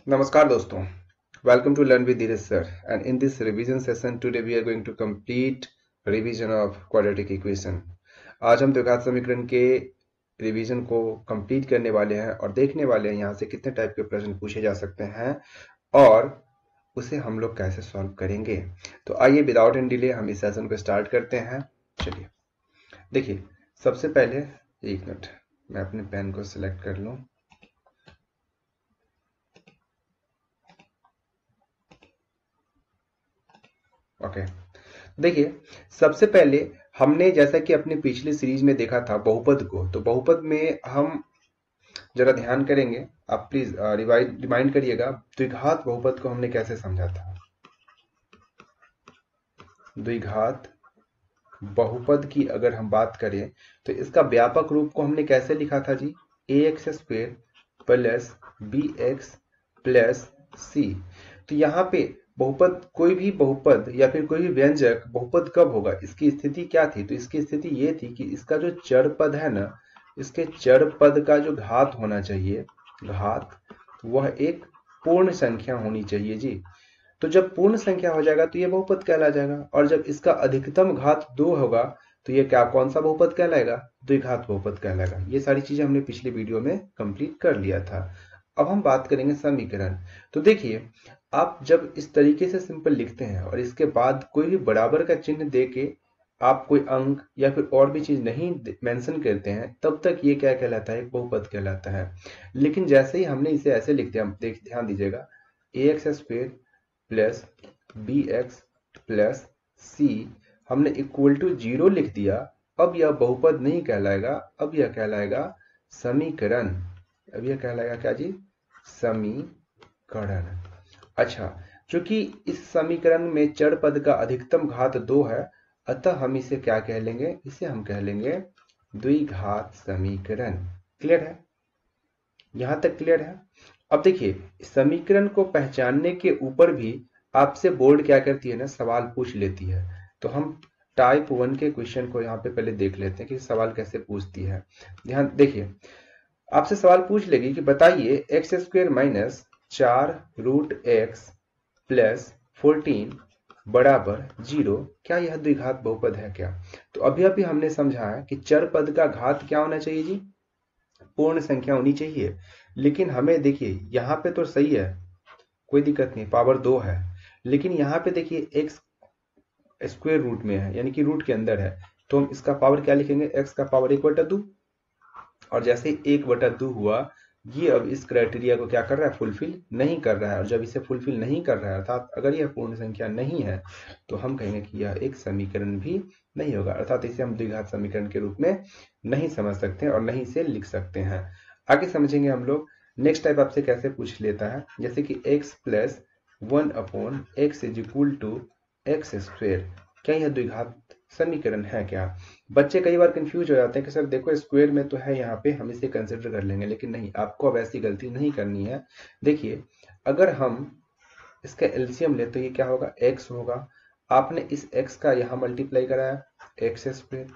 Namaskar दोस्तों, welcome to Learn with Dheeraj sir, and in this revision session today we are going to complete revision of quadratic equation. आज हम द्विघात समीकरण के revision को complete करने वाले हैं और देखने वाले हैं यहाँ से कितने टाइप के प्रश्न पूछे जा सकते हैं और उसे हम लोग कैसे सॉल्व करेंगे। तो आइए विदाउट एनी डिले हम इस सेशन को स्टार्ट करते हैं। चलिए देखिए, सबसे पहले एक मिनट मैं अपने पेन को सिलेक्ट कर लूँ। ओके, देखिए सबसे पहले हमने जैसा कि अपने पिछली सीरीज में देखा था बहुपद को, तो बहुपद में हम जरा ध्यान करेंगे। आप प्लीज रिमाइंड करिएगा द्विघात बहुपद को हमने कैसे समझा था। द्विघात बहुपद की अगर हम बात करें तो इसका व्यापक रूप को हमने कैसे लिखा था जी, ax square plus B X plus C. तो यहाँ पे बहुपद, कोई भी बहुपद या फिर कोई भी व्यंजक बहुपद कब होगा, इसकी स्थिति क्या थी? तो इसकी स्थिति ये थी कि इसका जो चर पद है ना, इसके चर पद का जो घात होना चाहिए, घात, वह एक पूर्ण संख्या होनी चाहिए जी। तो जब पूर्ण संख्या हो जाएगा तो ये बहुपद कहला जाएगा, और जब इसका अधिकतम घात 2 होगा तो ये क्या, कौन सा बहुपद कहलाएगा? द्विघात बहुपद कहलाएगा। ये सारी चीजें हमने पिछले वीडियो में कंप्लीट कर लिया था। अब हम बात करेंगे समीकरण। तो देखिए, आप जब इस तरीके से सिंपल लिखते हैं और इसके बाद कोई भी बराबर का चिन्ह दे के आप कोई अंक या फिर और भी चीज नहीं मेंशन करते हैं, तब तक ये क्या कहलाता है? एक बहुपद कहलाता है। लेकिन जैसे ही हमने इसे ऐसे लिख दिया, ध्यान दीजिएगा, A X square plus B X plus C, हमने इक्वल टू 0 लिख दिया। अब यह बहुपद नहीं कहलाएगा, अब यह कहलाएगा समीकरण। अब यह कहलाएगा क्या जी? समीकरण। अच्छा, चूंकि इस समीकरण में चर पद का अधिकतम घात 2 है, अतः हम इसे क्या कह लेंगे? इसे हम कह लेंगे द्विघात समीकरण। क्लियर है? यहां तक क्लियर है? अब देखिए, समीकरण को पहचानने के ऊपर भी आपसे बोर्ड क्या करती है ना, सवाल पूछ लेती है। तो हम टाइप 1 के क्वेश्चन को यहाँ पे पहले देख लेते हैं कि सवाल कैसे पूछती है। ध्यान देखिए, आपसे सवाल पूछ लेगी कि बताइए x square minus 4√x plus 14 बराबर 0, क्या यह द्विघात बहुपद है क्या? तो अभी अभी हमने समझा है कि चर पद का घात क्या होना चाहिए जी? पूर्ण संख्या होनी चाहिए। लेकिन हमें देखिए यहाँ पे तो सही है, कोई दिक्कत नहीं, पावर 2 है। लेकिन यहाँ पे देखिए एक्स स्क्वायर रूट में है, यानी कि रूट के अंदर है, तो हम इसका पावर क्या लिखेंगे? एक्स का पावर 1/2। और जैसे 1/2 हुआ, ये अब इस क्राइटेरिया को क्या कर रहा है? फुलफिल नहीं कर रहा है। और जब इसे फुलफिल नहीं कर रहा है, अर्थात अगर यह पूर्ण संख्या नहीं है, तो हम कहेंगे कि यह एक समीकरण भी नहीं होगा, अर्थात इसे हम द्विघात समीकरण के रूप में नहीं समझ सकते और नहीं इसे लिख सकते हैं। आगे समझेंगे हम लोग। नेक्स्ट टाइप आपसे कैसे पूछ लेता है, जैसे कि x plus 1/x is equal to x square, क्या यह द्विघात समीकरण है क्या? बच्चे कई बार कंफ्यूज हो जाते हैं कि सर देखो स्क्वायर में तो है, यहाँ पे हम इसे कंसिडर कर लेंगे। लेकिन नहीं, आपको अब ऐसी गलती नहीं करनी है। देखिए, अगर हम इसका एलसीएम ले तो ये क्या होगा? x होगा। आपने इस x का यहाँ मल्टीप्लाई कराया, एक्स स्क्वेयर,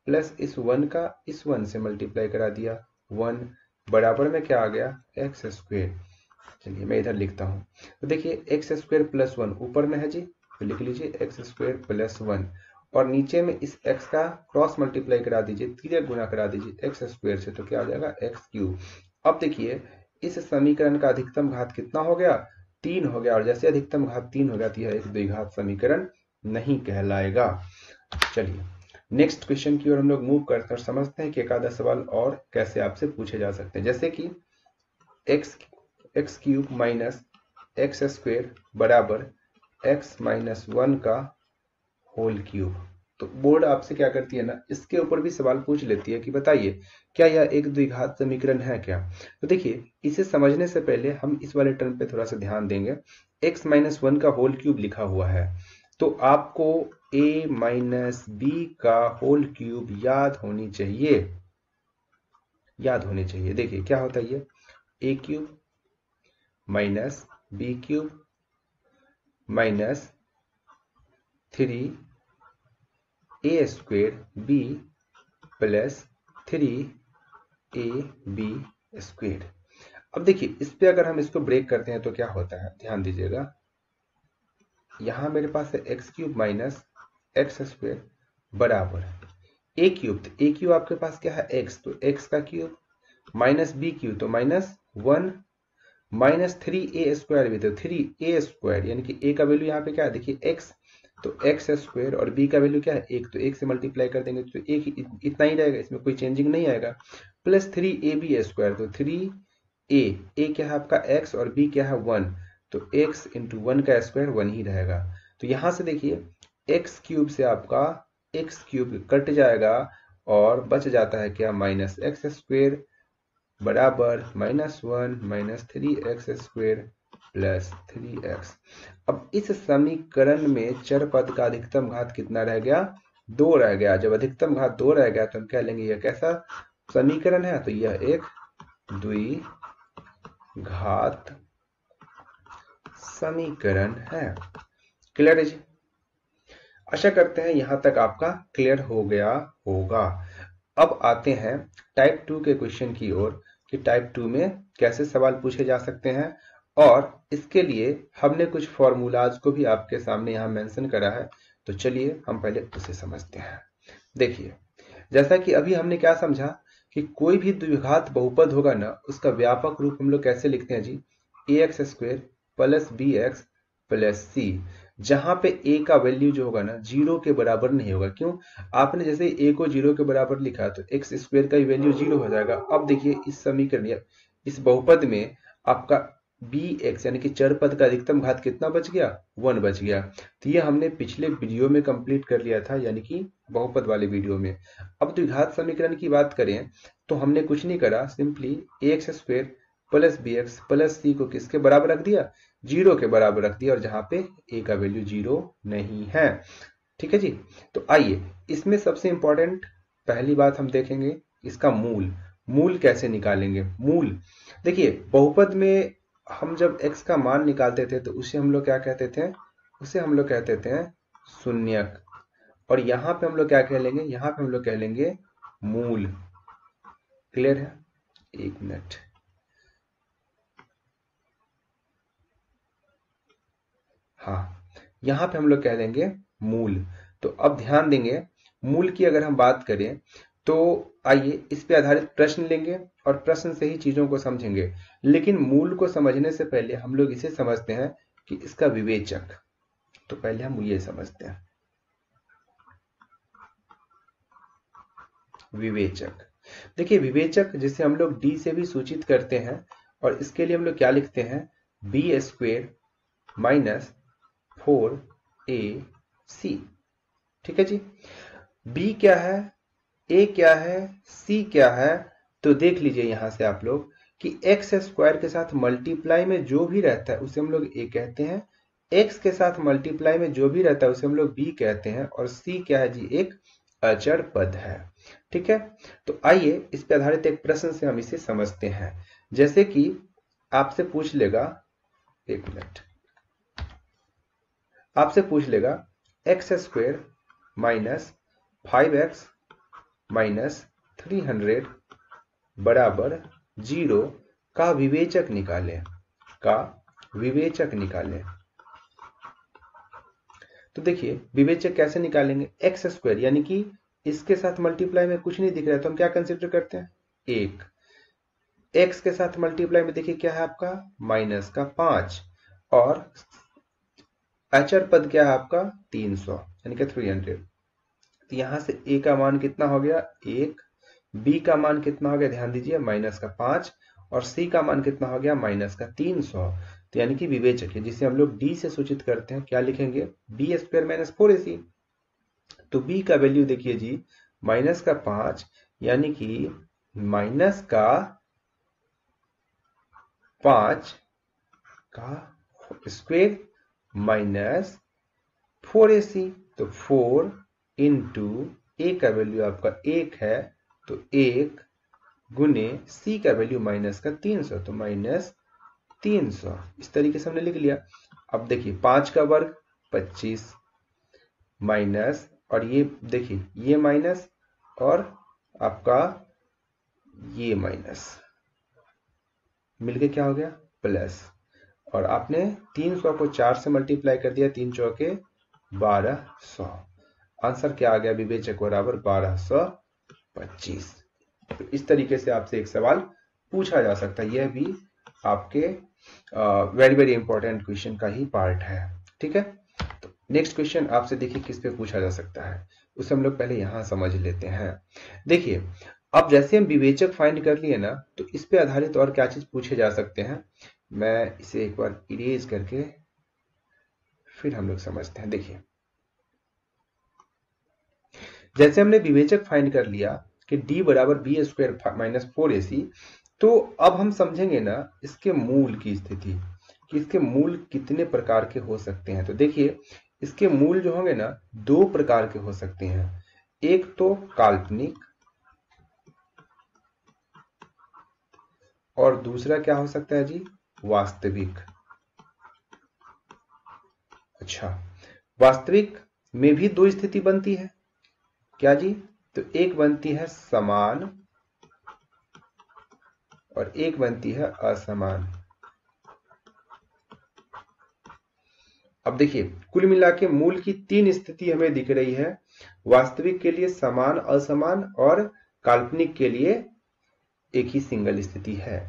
प्लस इस 1 का इस 1 से मल्टीप्लाई करा दिया, 1 बराबर में क्या आ गया? X square. चलिए मैं इधर लिखता हूँ। तो देखिए एक्स स्क्वेयर प्लस 1 ऊपर में है जी, तो लिख लीजिए एक्स स्क्वेयर प्लस 1, और नीचे में इस x का क्रॉस मल्टीप्लाई करा दीजिए, तिर्यक गुना करा दीजिए एक्स स्क्वेयर से, तो क्या आ जाएगा? X cube. अब देखिए, इस समीकरण का अधिकतम घात कितना हो गया? 3 हो गया, और जैसे अधिकतम घात 3 हो गया तो यह एक द्विघात समीकरण नहीं कहलाएगा। चलिए नेक्स्ट क्वेश्चन की ओर हम लोग मूव करते हैं और समझते हैं कि एक आधा सवाल और कैसे आपसे पूछे जा सकते हैं। जैसे कि x cube minus x square बराबर एक्स माइनस 1 का होल क्यूब। तो बोर्ड आपसे क्या करती है ना, इसके ऊपर भी सवाल पूछ लेती है कि बताइए क्या यह एक द्विघात समीकरण है क्या? तो देखिए, इसे समझने से पहले हम इस वाले टर्म पे थोड़ा सा ध्यान देंगे। x माइनस 1 का होल क्यूब लिखा हुआ है, तो आपको a माइनस बी का होल क्यूब याद होनी चाहिए, याद होनी चाहिए। देखिए क्या होता है ये, a cube minus b cube minus 3a square b plus 3ab square. अब देखिए इस पे अगर हम इसको ब्रेक करते हैं तो क्या होता है, ध्यान दीजिएगा। यहां मेरे पास है x cube minus x square बराबर ए क्यूब। तो ए क्यूब आपके पास क्या है एक्स, तो एक्स का क्यूब माइनस बी क्यूब तो माइनस 1 माइनस 3a² भी, तो 3a², यानी कि a का वैल्यू यहाँ पे क्या है देखिए x, तो एक्स स्क्वायर, और b का वैल्यू क्या है 1, तो 1 से मल्टीप्लाई कर देंगे तो एक इतना ही रहेगा, इसमें कोई चेंजिंग नहीं आएगा, प्लस 3ab², तो 3a क्या है आपका x और b क्या है 1, तो x इंटू 1 का स्क्वायर 1 ही रहेगा। तो यहाँ से देखिए एक्स क्यूब से आपका एक्स क्यूब कट जाएगा और बच जाता है क्या, माइनस एक्स स्क्वायर बराबर -1 माइनस 3x² प्लस 3x। अब इस समीकरण में चर पद का अधिकतम घात कितना रह गया, 2 रह गया। जब अधिकतम घात 2 रह गया तो हम क्या लेंगे, यह कैसा समीकरण है, तो यह एक द्विघात समीकरण है। क्लियर है जी? आशा करते हैं यहां तक आपका क्लियर हो गया होगा। अब आते हैं टाइप 2 के क्वेश्चन की ओर कि टाइप 2 में कैसे सवाल पूछे जा सकते हैं, और इसके लिए हमने कुछ फॉर्मूलाज को भी आपके सामने यहाँ मेंशन करा है। तो चलिए हम पहले उसे समझते हैं। देखिए जैसा कि अभी हमने क्या समझा कि कोई भी द्विघात बहुपद होगा ना, उसका व्यापक रूप हम लोग कैसे लिखते हैं जी, ax² plus bx plus c, जहां पे a का वैल्यू जो होगा ना 0 के बराबर नहीं होगा। क्यों, आपने जैसे a को 0 के बराबर लिखा तो x² का वैल्यू 0 हो जाएगा। अब देखिए इस समीकरण इस बहुपद में आपका bx यानी कि चर पद का अधिकतम घात कितना बच गया, 1 बच गया। तो ये हमने पिछले वीडियो में कंप्लीट कर लिया था, यानी कि बहुपद वाले वीडियो में। अब द्विघात समीकरण की बात करें तो हमने कुछ नहीं करा, simply ax² plus bx plus c को किसके बराबर रख दिया, 0 के बराबर रख दिया, और जहां पे a का वैल्यू 0 नहीं है। ठीक है जी? तो आइए इसमें सबसे इंपॉर्टेंट पहली बात हम देखेंगे इसका मूल कैसे निकालेंगे। मूल देखिए बहुपद में हम जब x का मान निकालते थे तो उसे हम लोग क्या कहते थे, उसे हम लोग कहते थे शून्यक, और यहां पे हम लोग क्या कह लेंगे, यहां पे हम लोग कह लेंगे मूल। क्लियर है? एक मिनट, हाँ यहां पे हम लोग कह देंगे मूल। तो अब ध्यान देंगे, मूल की अगर हम बात करें तो आइए इस पे आधारित प्रश्न लेंगे और प्रश्न से ही चीजों को समझेंगे। लेकिन मूल को समझने से पहले हम लोग इसे समझते हैं कि इसका विवेचक। तो पहले हम ये समझते हैं विवेचक। देखिए विवेचक जिसे हम लोग डी से भी सूचित करते हैं, और इसके लिए हम लोग क्या लिखते हैं, b² माइनस 4ac। ठीक है जी? b क्या है, a क्या है, c क्या है, तो देख लीजिए यहां से आप लोग कि x² के साथ मल्टीप्लाई में जो भी रहता है उसे हम लोग a कहते हैं, x के साथ मल्टीप्लाई में जो भी रहता है उसे हम लोग b कहते हैं, और c क्या है जी, एक अचर पद है। ठीक है? तो आइए इस पर आधारित एक प्रश्न से हम इसे समझते हैं। जैसे कि आपसे पूछ लेगा, एक मिनट, आपसे पूछ लेगा x² माइनस 5x माइनस 300 बराबर 0 का विवेचक निकालें, का विवेचक निकालें। तो देखिए विवेचक कैसे निकालेंगे, x² यानी कि इसके साथ मल्टीप्लाई में कुछ नहीं दिख रहा है तो हम क्या कंसिडर करते हैं, 1। x के साथ मल्टीप्लाई में देखिए क्या है आपका, माइनस का 5, और अचर पद क्या है आपका 300 यानी कि 300। तो यहां से a का मान कितना हो गया 1, b का मान कितना हो गया, ध्यान दीजिए माइनस का 5, और c का मान कितना हो गया माइनस का 300। तो यानी कि विवेचक है जिसे हम लोग d से सूचित करते हैं, क्या लिखेंगे, b² माइनस 4ac। तो b का वैल्यू देखिए जी माइनस का 5, यानी कि माइनस का 5 का स्क्वायर माइनस 4ac। तो 4 इंटू a का वैल्यू आपका 1 है, तो 1 गुने c का वैल्यू माइनस का 300, तो माइनस 300। इस तरीके से हमने लिख लिया। अब देखिए 5 का वर्ग 25 माइनस, और ये देखिए ये माइनस, और आपका ये माइनस, मिलके क्या हो गया प्लस, और आपने 300 को 4 से मल्टीप्लाई कर दिया, 3 चौके 1200। आंसर क्या आ गया विवेचक बराबर 1225। तो इस तरीके से आपसे एक सवाल पूछा जा सकता है, यह भी आपके वेरी वेरी इंपॉर्टेंट क्वेश्चन का ही पार्ट है। ठीक है, तो नेक्स्ट क्वेश्चन आपसे देखिए किस पे पूछा जा सकता है, उसे हम लोग पहले यहां समझ लेते हैं। देखिए अब जैसे हम विवेचक फाइंड कर लिए ना, तो इस पे आधारित और क्या चीज पूछे जा सकते हैं, मैं इसे एक बार इरेज करके फिर हम लोग समझते हैं। देखिए जैसे हमने विवेचक फाइंड कर लिया कि d बराबर बी स्क्वायर माइनस 4ac, तो अब हम समझेंगे ना इसके मूल की स्थिति, कि इसके मूल कितने प्रकार के हो सकते हैं। तो देखिए इसके मूल जो होंगे ना, दो प्रकार के हो सकते हैं, एक तो काल्पनिक और दूसरा क्या हो सकता है जी, वास्तविक। अच्छा, वास्तविक में भी दो स्थिति बनती है, क्या जी, तो एक बनती है समान और एक बनती है असमान। अब देखिए कुल मिला के मूल की तीन स्थिति हमें दिख रही है, वास्तविक के लिए समान, असमान और काल्पनिक के लिए एक ही सिंगल स्थिति है।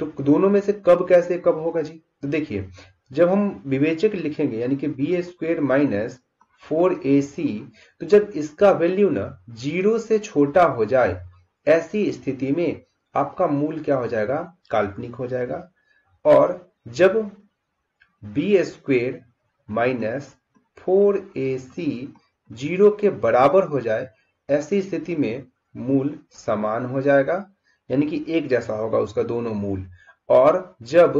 तो दोनों में से कब कैसे कब होगा जी, तो देखिए जब हम विवेचक लिखेंगे यानी कि बी स्क्वायर माइनस 4ac, तो जब इसका वैल्यू ना 0 से छोटा हो जाए, ऐसी स्थिति में आपका मूल क्या हो जाएगा, काल्पनिक हो जाएगा। और जब बी स्क्वायर माइनस 4ac 0 के बराबर हो जाए, ऐसी स्थिति में मूल समान हो जाएगा, यानी कि एक जैसा होगा उसका दोनों मूल। और जब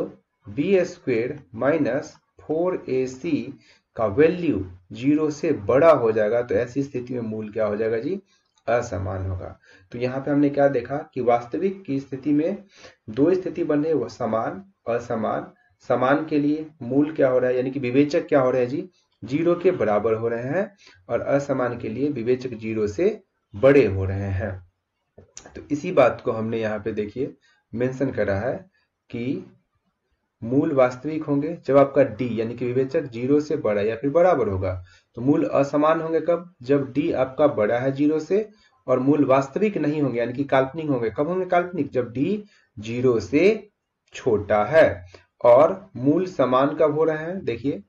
बी स्क्वायर माइनस 4ac का वैल्यू 0 से बड़ा हो जाएगा, तो ऐसी स्थिति में मूल क्या हो जाएगा जी, असमान होगा। तो यहाँ पे हमने क्या देखा कि वास्तविक की स्थिति में दो स्थिति बन रही है, वो समान असमान। समान के लिए मूल क्या हो रहा है, यानी कि विवेचक क्या हो रहे हैं जी, 0 के बराबर हो रहे हैं, और असमान के लिए विवेचक 0 से बड़े हो रहे हैं। तो इसी बात को हमने यहाँ पे देखिए मेंशन करा है कि मूल वास्तविक होंगे जब आपका d यानी कि विवेचक 0 से बड़ा या फिर बराबर होगा। तो मूल असमान होंगे कब, जब d आपका बड़ा है 0 से, और मूल वास्तविक नहीं होंगे यानी कि काल्पनिक होंगे, कब होंगे काल्पनिक, जब d 0 से छोटा है। और मूल समान कब हो रहे हैं, देखिए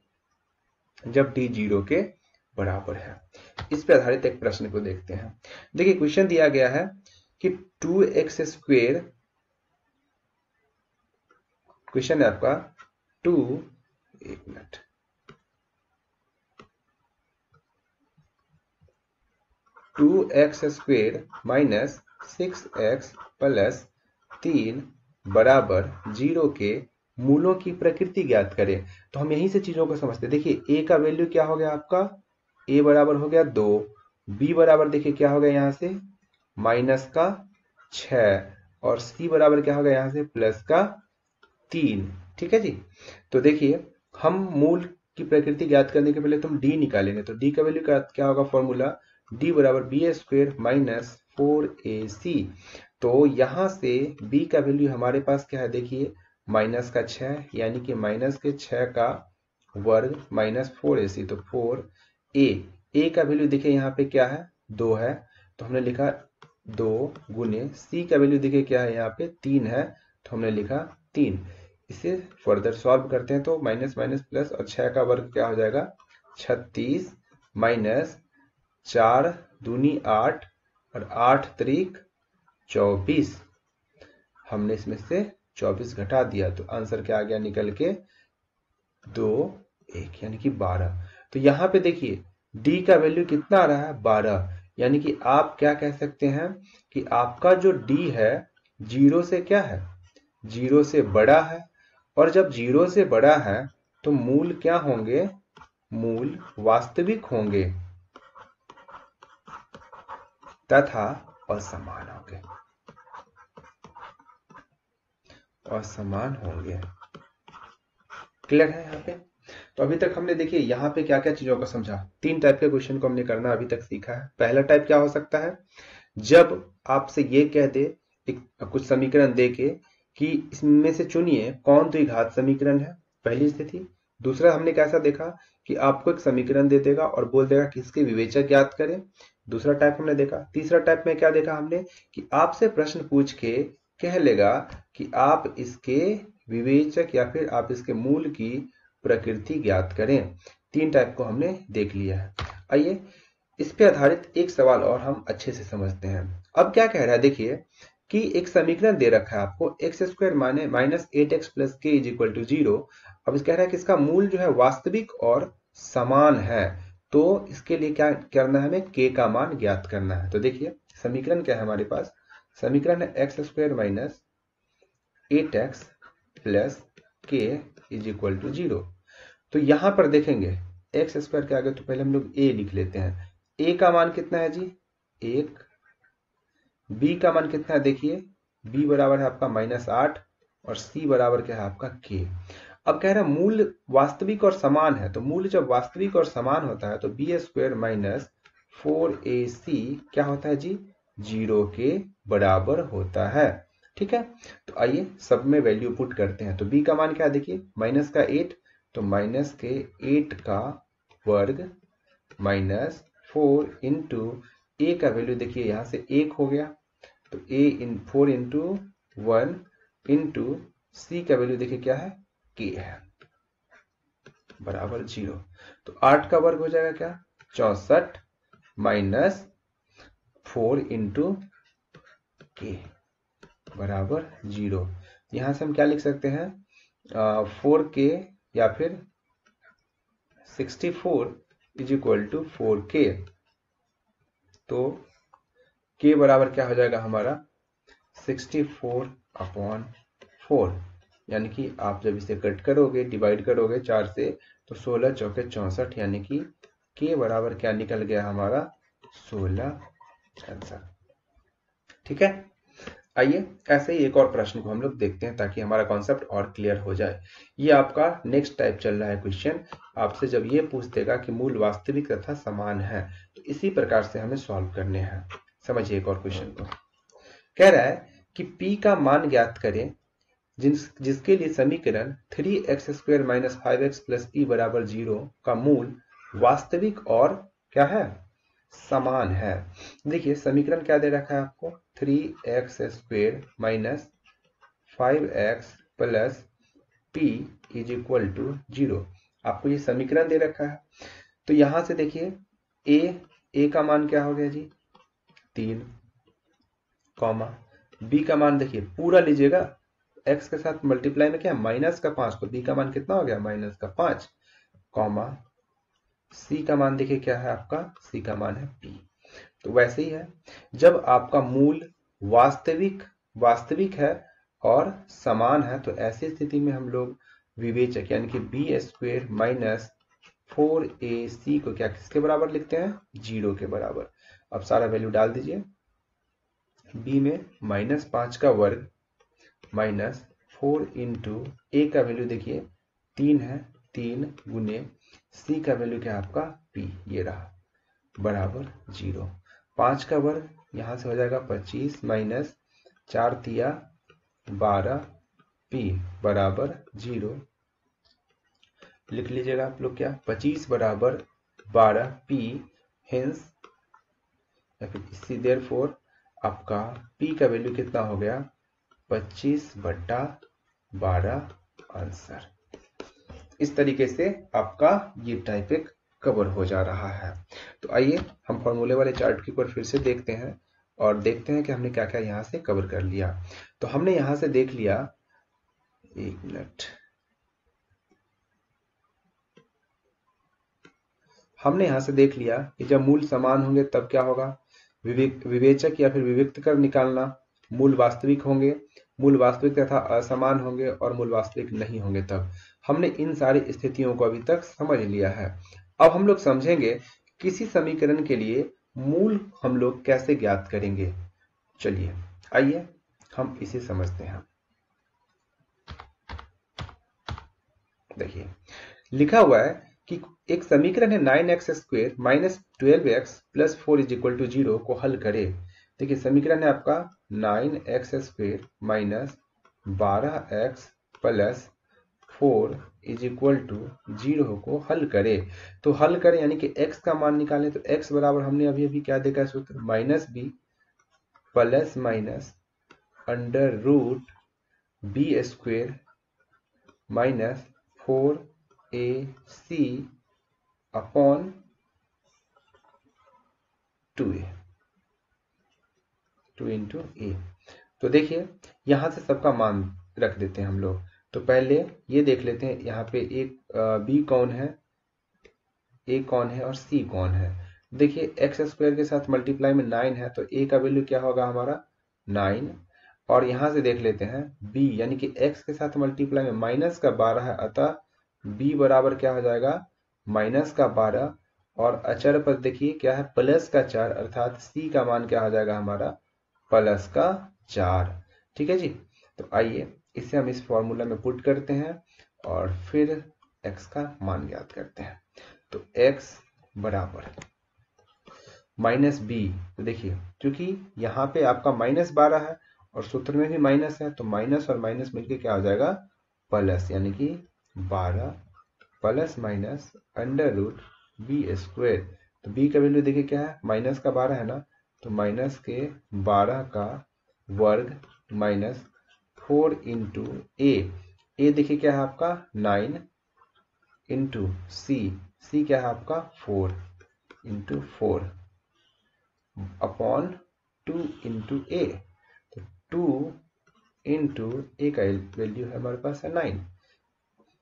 जब d 0 के बराबर है। इस पर आधारित एक प्रश्न को देखते हैं। देखिए क्वेश्चन दिया गया है कि 2x स्क्वायर, क्वेश्चन है आपका 2x square minus 6x plus 3 बराबर 0 के मूलों की प्रकृति ज्ञात करें। तो हम यहीं से चीजों को समझते हैं। देखिए a का वैल्यू क्या हो गया आपका, a बराबर हो गया 2, b बराबर देखिए क्या हो गया यहाँ से माइनस का 6, और c बराबर क्या हो गया यहाँ से प्लस का 3। ठीक है जी, तो देखिए हम मूल की प्रकृति ज्ञात करने के पहले तुम d निकालेंगे, तो d का वैल्यू क्या होगा, फॉर्मूला d बराबर बी स्क्वायर माइनस 4ac। तो यहां से b का वैल्यू हमारे पास क्या है, देखिए माइनस का 6, यानी कि माइनस के 6 का वर्ग माइनस 4ac, तो 4a का वैल्यू देखिए यहाँ पे क्या है 2 है, तो हमने लिखा 2 गुने, c का वैल्यू देखिए क्या है यहाँ पे 3 है, तो हमने लिखा 3। इसे फर्दर सॉल्व करते हैं तो माइनस माइनस प्लस, और 6 का वर्ग क्या हो जाएगा 36, माइनस 4 दूनी 8 और 8 त्रिक 24। हमने इसमें से 24 घटा दिया, तो आंसर क्या आ गया निकल के 2 1 यानी कि 12। तो यहाँ पे देखिए d का वैल्यू कितना आ रहा है 12, यानी कि आप क्या कह सकते हैं कि आपका जो d है 0 से क्या है, 0 से बड़ा है। और जब 0 से बड़ा है तो मूल क्या होंगे, मूल वास्तविक होंगे तथा असमान होंगे, असमान होंगे। क्लियर है यहाँ पे। तो अभी तक हमने देखिए यहाँ पे क्या क्या चीजों को समझा, 3 टाइप के क्वेश्चन को हमने करना अभी तक सीखा है। पहला टाइप क्या हो सकता है, जब आपसे ये कह दे, कुछ समीकरण दे के कि इसमें से चुनिए कौन द्विघात समीकरण है, पहली स्थिति। दूसरा हमने कैसा देखा कि आपको एक समीकरण दे देगा और बोल देगा कि इसके विवेचक ज्ञात करें, दूसरा टाइप हमने देखा। तीसरा टाइप में क्या देखा हमने कि आपसे प्रश्न पूछ के कह लेगा कि आप इसके विवेचक या फिर आप इसके मूल की प्रकृति ज्ञात करें। तीन टाइप को हमने देख लिया है। आइए इस पे आधारित एक सवाल और हम अच्छे से समझते हैं। अब क्या कह रहा है, देखिए कि एक समीकरण दे रखा है आपको x square minus 8x plus के इज इक्वल टू 0। अब इस कह रहा है कि इसका मूल जो है वास्तविक और समान है, तो इसके लिए क्या करना है, हमें k का मान ज्ञात करना है। तो देखिए समीकरण क्या है हमारे पास, समीकरण है x square minus 8x plus के इज इक्वल टू 0। तो यहां पर देखेंगे एक्स स्क्वायर के आगे तो पहले हम लोग a लिख लेते हैं। a का मान कितना है जी, 1। b का मान कितना है, देखिए b बराबर है आपका -8 और c बराबर क्या है आपका k। अब कह रहा है मूल वास्तविक और समान है, तो मूल जब वास्तविक और समान होता है तो बी स्क्वायर माइनस 4ac क्या होता है जी, 0 के बराबर होता है। ठीक है, तो आइए सब में वैल्यू पुट करते हैं। तो b का मान क्या है, देखिए माइनस का 8, तो माइनस के 8 का वर्ग माइनस 4 इंटू ए का वैल्यू देखिए यहां से 1 हो गया, तो a इन 4 इंटू 1 इंटू सी का वैल्यू देखिए क्या है, k है, बराबर 0। तो 8 का वर्ग हो जाएगा क्या, 64 माइनस 4 इंटू k बराबर 0। यहां से हम क्या लिख सकते हैं, 4k या फिर 64 इज इक्वल टू 4k। तो k बराबर क्या हो जाएगा हमारा 64/4, यानी कि आप जब इसे कट करोगे, डिवाइड करोगे 4 से, तो 16 चौके 64, यानी कि k बराबर क्या निकल गया हमारा 16 आंसर। ठीक है, आइए ऐसे ही एक और प्रश्न को हम लोग देखते हैं ताकि हमारा कॉन्सेप्ट और क्लियर हो जाए। ये आपका नेक्स्ट टाइप चल रहा है क्वेश्चन, आपसे जब ये पूछ देगा कि मूल वास्तविक तथा समान है, तो इसी प्रकार से हमें सॉल्व करने हैं। समझिए एक और क्वेश्चन को, कह रहा है कि p का मान ज्ञात करें जिसके लिए समीकरण 3x square minus 5x plus p बराबर 0 का मूल वास्तविक और क्या है, समान है। देखिए समीकरण क्या दे रखा है आपको, 3x square minus 5x plus p is equal to 0। आपको ये समीकरण दे रखा है, तो यहां से देखिए a का मान क्या हो गया जी 3, कॉमा b का मान देखिए पूरा लीजिएगा, x के साथ मल्टीप्लाई में क्या माइनस का 5, तो b का मान कितना हो गया माइनस का 5, कॉमा c का मान देखिए क्या है आपका, c का मान है p। तो वैसे ही है, जब आपका मूल वास्तविक है और समान है, तो ऐसी स्थिति में हम लोग विवेचक यानी कि बी स्क्वायर माइनस 4ac को क्या किसके बराबर लिखते हैं, 0 के बराबर। अब सारा वैल्यू डाल दीजिए, b में -5 का वर्ग माइनस 4 इंटू ए का वैल्यू देखिए 3 है, 3 गुने सी का वैल्यू क्या है आपका p, ये रहा, बराबर 0। 5 का वर्ग यहां से हो जाएगा 25 माइनस 4 तिया 12 p बराबर 0। लिख लीजिएगा आप लोग क्या, 25 बराबर 12 p, हेंस या फिर इसी देयरफॉर आपका p का वैल्यू कितना हो गया 25/12 आंसर। इस तरीके से आपका ये टाइप एक कवर हो जा रहा है। तो आइए हम फॉर्मूले वाले चार्ट के ऊपर फिर से देखते हैं और देखते हैं कि हमने क्या क्या यहां से कवर कर लिया। तो हमने यहां से देख लिया, एक मिनट, हमने यहां से देख लिया कि जब मूल समान होंगे तब क्या होगा, विवेचक या फिर विविक्त कर निकालना, मूल वास्तविक होंगे, मूल वास्तविक तथा असमान होंगे और मूल वास्तविक नहीं होंगे तब। हमने इन सारी स्थितियों को अभी तक समझ लिया है। अब हम लोग समझेंगे किसी समीकरण के लिए मूल हम लोग कैसे ज्ञात करेंगे। चलिए आइए हम इसे समझते हैं। देखिए लिखा हुआ है कि एक समीकरण है 9x square minus 12x plus 4 is equal to 0 को हल करे। देखिए समीकरण है आपका 9x square minus 12x plus 4 is equal to 0 को हल करें। तो हल करें यानी कि x का मान निकालें, तो x बराबर हमने अभी अभी क्या देखा सूत्र, minus B plus minus under root B square minus 4ac upon 2a, 2 into A. तो देखिए यहां से सबका मान रख देते हैं हम लोग। तो पहले ये देख लेते हैं यहाँ पे एक बी कौन है, ए कौन है और सी कौन है। देखिए एक्स स्क्वायर के साथ मल्टीप्लाई में 9 है, तो ए का वैल्यू क्या होगा हमारा 9। और यहां से देख लेते हैं बी यानी कि एक्स के साथ मल्टीप्लाई में माइनस का 12 है, अतः बी बराबर क्या हो जाएगा माइनस का 12। और अचर पर देखिए क्या है प्लस का 4, अर्थात सी का मान क्या हो जाएगा हमारा प्लस का 4। ठीक है जी। तो आइए इसे हम इस फॉर्मूला में पुट करते हैं और फिर x का मान ज्ञात करते हैं। तो x बराबर माइनस बी, तो देखिए क्योंकि यहाँ पे आपका -12 है और सूत्र में भी माइनस है, तो माइनस और माइनस मिलके क्या हो जाएगा प्लस, यानी कि 12 plus minus under root B square. तो बी का वैल्यू देखिए क्या है माइनस का 12 है ना, तो माइनस के 12 का वर्ग माइनस 4 इंटू ए देखिए क्या है आपका 9 इंटू सी क्या है आपका 4 इंटू 4 अपॉन 2 इंटू ए। तो 2 इंटू ए का वैल्यू है हमारे पास है 9।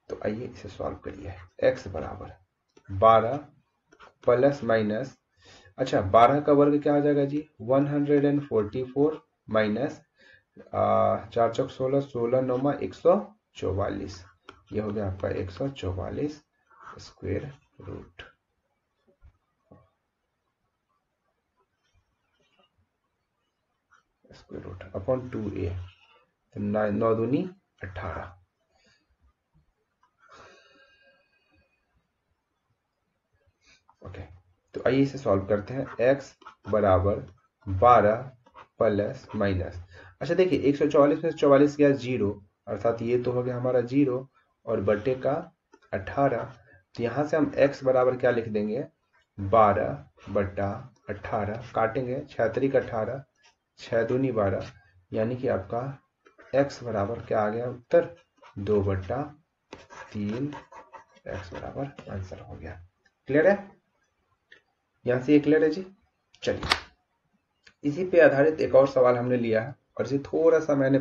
तो आइए इसे सॉल्व करिए। x बराबर 12 प्लस माइनस, अच्छा 12 का वर्ग क्या हो जाएगा जी 144 माइनस 4 चौक 16, 16 9 144, ये हो गया आपका 144 square root. Square root upon 2a, तो 9 दूनी 18। ओके, तो आइए इसे सॉल्व करते हैं। x बराबर 12 प्लस माइनस, अच्छा देखिए 144 में से 44 गया 0, अर्थात ये तो हो गया हमारा 0 और बटे का 18। तो यहाँ से हम x बराबर क्या लिख देंगे 12 बटा 18, काटेंगे 6 का 18, 6 दूनी 12, यानी कि आपका x बराबर क्या आ गया उत्तर 2 बटा 3। x बराबर आंसर हो गया। क्लियर है, यहां से ये क्लियर है जी। चलिए इसी पे आधारित एक और सवाल हमने लिया है और इसे थोड़ा सा मैंने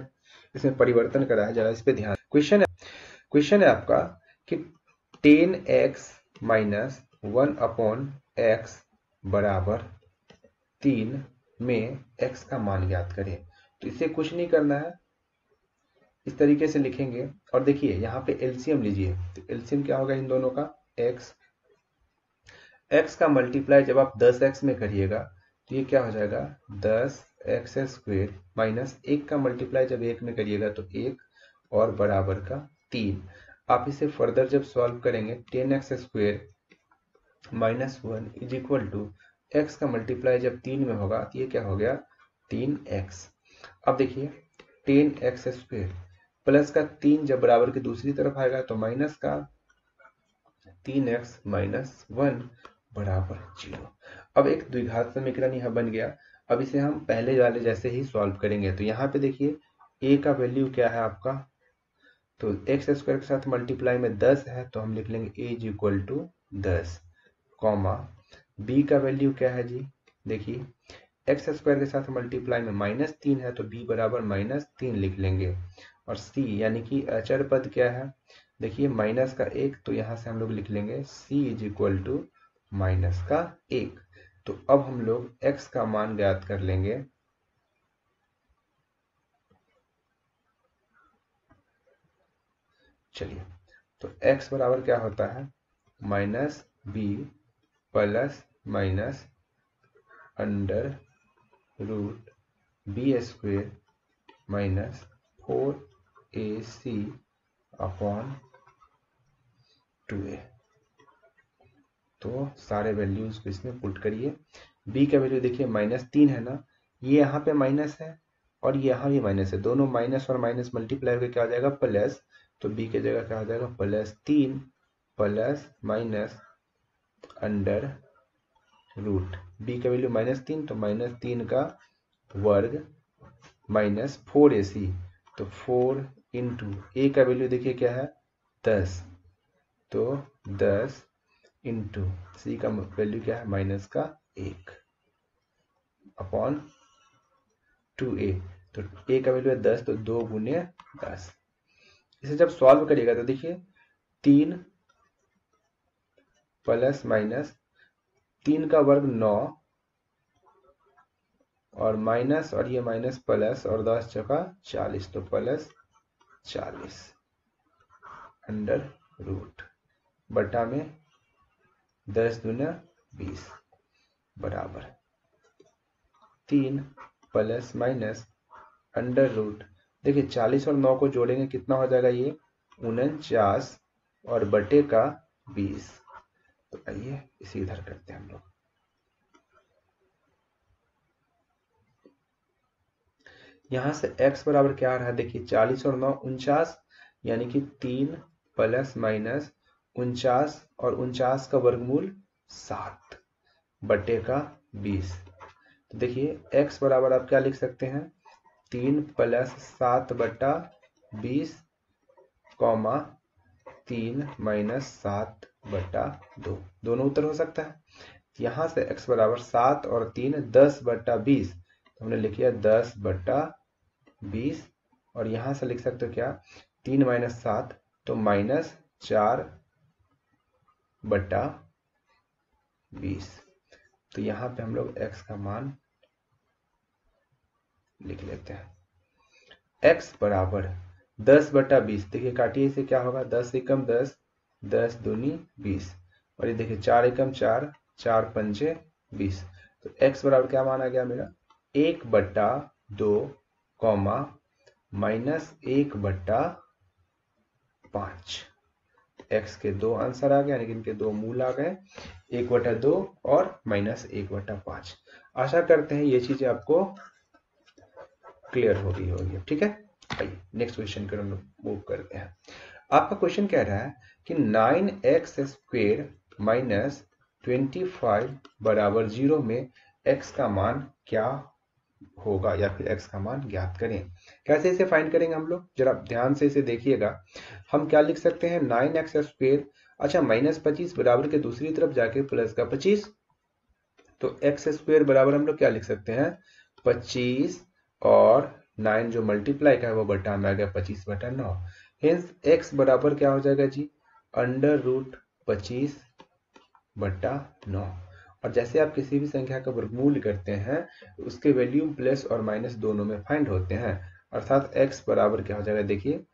इसमें परिवर्तन करा है, जरा इस पे ध्यान। क्वेश्चन है आपका कि 10x माइनस 1 अपॉन x बराबर 3 में x का मान ज्ञात करें। तो इसे कुछ नहीं करना है, इस तरीके से लिखेंगे और देखिए यहाँ पे एलसीएम लीजिए। तो एलसीएम क्या होगा इन दोनों का x का मल्टीप्लाई जब आप 10x में करिएगा तो ये क्या हो जाएगा 10x स्क्वेयर माइनस 1 का मल्टीप्लाई जब 1 में करिएगा तो 1 और बराबर का 3। आप इसे फर्दर जब सॉल्व करेंगे 10x square minus 1 is equal to x का मल्टीप्लाई जब 3 में होगा तो ये क्या हो गया 3x। अब देखिए 10x स्क्वेयर प्लस का 3 जब बराबर की दूसरी तरफ आएगा तो माइनस का 3x माइनस 1 बराबर 0। अब एक द्विघात समीकरण यह बन गया। अब इसे हम पहले वाले जैसे ही सॉल्व करेंगे। तो यहाँ पे देखिए a का वैल्यू क्या है आपका, तो एक्स स्क्वायर के साथ मल्टीप्लाई में 10 है तो हम लिख लेंगे a is equal to 10, comma b का वैल्यू क्या है जी, देखिए एक्स स्क्वायर के साथ मल्टीप्लाई में -3 है तो b बराबर -3 लिख लेंगे। और c यानी कि अचर पद क्या है, देखिए माइनस का 1, तो यहाँ से हम लोग लिख लेंगे c is equal to minus का 1। तो अब हम लोग x का मान ज्ञात कर लेंगे। चलिए तो x बराबर क्या होता है minus B plus minus under root B square minus 4ac upon 2a। तो सारे वैल्यूज को इसमें पुट करिए। b का वैल्यू देखिए -3 है ना, ये यहाँ पे माइनस है और यहाँ भी माइनस है, दोनों माइनस और माइनस मल्टीप्लाई होकर क्या हो जाएगा प्लस, तो बी की जगह क्या हो जाएगा +3 plus minus under root, b का वैल्यू -3 तो -3 का वर्ग माइनस 4ac, तो 4 इंटू ए का वैल्यू देखिए क्या है 10, तो 10 इंटू सी का वैल्यू क्या है -1 अपॉन 2a, तो a का वैल्यू है 10 तो 2 गुने 10। इसे जब सॉल्व करिएगा तो देखिए 3 प्लस माइनस 3 का वर्ग 9 और माइनस और ये माइनस प्लस और 10 चौका 40, तो +40 अंडर रूट बटा में 10 दूना 20 बराबर 3 प्लस माइनस अंडर रूट, देखिए 40 और 9 को जोड़ेंगे कितना हो जाएगा ये 49 और बटे का 20, तो आइए इसे इधर करते हैं हम लोग। यहां से x बराबर क्या आ रहा है देखिए 40 और 9 49, यानी कि 3 प्लस माइनस 49 और 49 का वर्गमूल 7 बटे का 20, तो देखिए x बराबर आप क्या लिख सकते हैं 3 प्लस 7 बटा 20 कॉमा 3 माइनस 7 बटा 2, दोनों उत्तर हो सकता है। यहां से x बराबर 7 और 3 10 बटा 20, तो हमने लिख लिया 10 बटा 20, और यहां से लिख सकते हो क्या 3 माइनस 7 तो -4 बटा 20, तो यहां पे हम लोग x का मान लिख लेते हैं। x बराबर 10 बटा 20, देखिए काटिए इसे क्या होगा 10 एकम 10, 10 दूनी 20, और ये देखिए 4 एकम 4, 4 पंजे 20, तो x बराबर क्या माना गया मेरा 1 बटा 2 कॉमा -1 बटा 5, x के दो आंसर आ गए, यानी कि इनके दो मूल आ गए 1 बटा 2 और -1 बटा 5। आशा करते हैं ये चीजें आपको क्लियर हो गई होगी। ठीक है, आइए नेक्स्ट क्वेश्चन की तरफ मूव करते हैं। आपका क्वेश्चन कह रहा है कि 9x² माइनस 25 बराबर 0 में x का मान क्या होगा, या फिर x का मान ज्ञात करें। कैसे इसे फाइंड करेंगे हम लोग, जरा ध्यान से इसे देखिएगा। हम क्या लिख सकते हैं 9x², अच्छा -25 बराबर के दूसरी तरफ जाके प्लस का 25, तो x² बराबर हम लोग क्या लिख सकते हैं 25 और 9 जो मल्टीप्लाई का है वो बटा में आ गया 25 बटा 9, हेंस x बराबर क्या हो जाएगा जी √25 बटा 9, और जैसे आप किसी भी संख्या का वर्गमूल करते हैं उसके वैल्यू प्लस और माइनस दोनों में फाइंड होते हैं, अर्थात x बराबर क्या हो जाएगा देखिए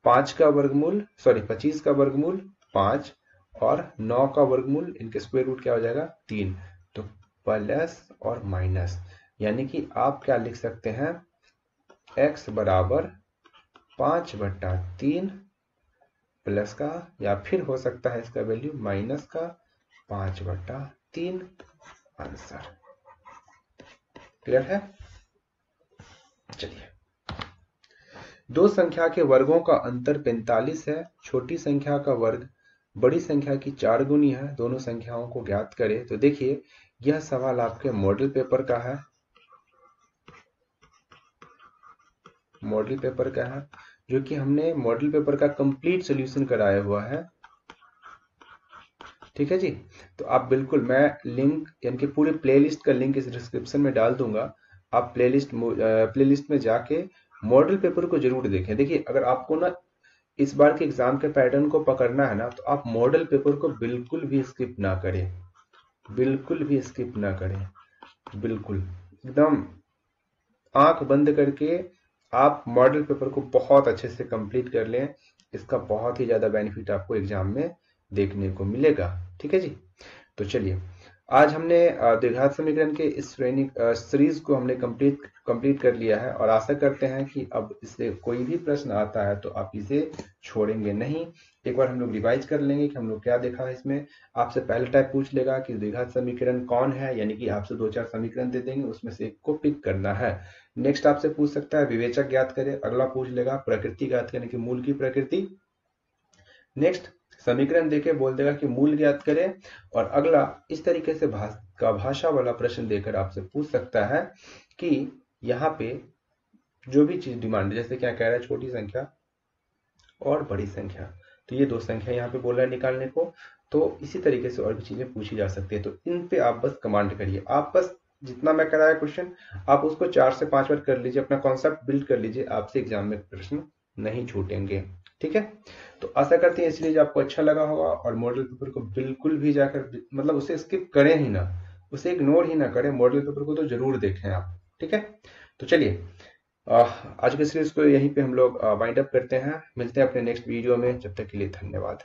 5 का वर्गमूल 25 का वर्गमूल 5 और 9 का वर्गमूल, इनके स्क्वायर रूट क्या हो जाएगा 3, तो प्लस और माइनस, यानी कि आप क्या लिख सकते हैं x बराबर 5 बटा 3 प्लस का, या फिर हो सकता है इसका वैल्यू माइनस का 5 बटा 3 आंसर। क्लियर है। चलिए, दो संख्या के वर्गों का अंतर 45 है, छोटी संख्या का वर्ग बड़ी संख्या की 4 गुनी है, दोनों संख्याओं को ज्ञात करें। तो देखिए यह सवाल आपके मॉडल पेपर का है, मॉडल पेपर का है, जो कि हमने मॉडल पेपर का कंप्लीट सॉल्यूशन कराया हुआ है। ठीक है जी, तो आप बिल्कुल, मैं लिंक यानी कि पूरे प्लेलिस्ट का लिंक इस डिस्क्रिप्शन में डाल दूंगा, आप प्लेलिस्ट में जाके मॉडल पेपर को जरूर देखें। देखिए अगर आपको ना इस बार के एग्जाम के पैटर्न को पकड़ना है ना, तो आप मॉडल पेपर को बिल्कुल भी स्किप ना करें, बिल्कुल भी स्किप ना करें, बिल्कुल एकदम आंख बंद करके आप मॉडल पेपर को बहुत अच्छे से कंप्लीट कर लें, इसका बहुत ही ज्यादा बेनिफिट आपको एग्जाम में देखने को मिलेगा। ठीक है जी, तो चलिए आज हमने द्विघात समीकरण के इस श्रेणी सीरीज को हमने कंप्लीट कर लिया है और आशा करते हैं कि अब इससे कोई भी प्रश्न आता है तो आप इसे छोड़ेंगे नहीं। एक बार हम लोग रिवाइज कर लेंगे कि हम लोग क्या देखा है इसमें। आपसे पहले टाइप पूछ लेगा कि द्विघात समीकरण कौन है, यानी कि आपसे 2-4 समीकरण दे देंगे, उसमें से एक को पिक करना है। नेक्स्ट आपसे पूछ सकता है विवेचक ज्ञात करे। अगला पूछ लेगा प्रकृति ज्ञात करने की, मूल की प्रकृति। नेक्स्ट समीकरण देके बोल देगा कि मूल ज्ञात करें। और अगला इस तरीके से भाषा वाला प्रश्न देकर आपसे पूछ सकता है कि यहाँ पे जो भी चीज डिमांड, जैसे क्या कह रहा है, छोटी संख्या और बड़ी संख्या, तो ये दो संख्या यहाँ पे बोल रहा है निकालने को। तो इसी तरीके से और भी चीजें पूछी जा सकती है, तो इन पे आप बस कमांड करिए। आप बस जितना मैं कराया क्वेश्चन आप उसको 4 से 5 बार कर लीजिए, अपना कॉन्सेप्ट बिल्ड कर लीजिए, आपसे एग्जाम में प्रश्न नहीं छूटेंगे। ठीक है, तो आशा करते हैं इसलिए आपको अच्छा लगा होगा। और मॉडल पेपर को बिल्कुल भी जाकर मतलब उसे स्किप करें ही ना, उसे इग्नोर ही ना करें, मॉडल पेपर को तो जरूर देखें आप। ठीक है, तो चलिए आज के सीरीज को यहीं पे हम लोग वाइंड अप करते हैं। मिलते हैं अपने नेक्स्ट वीडियो में, जब तक के लिए धन्यवाद।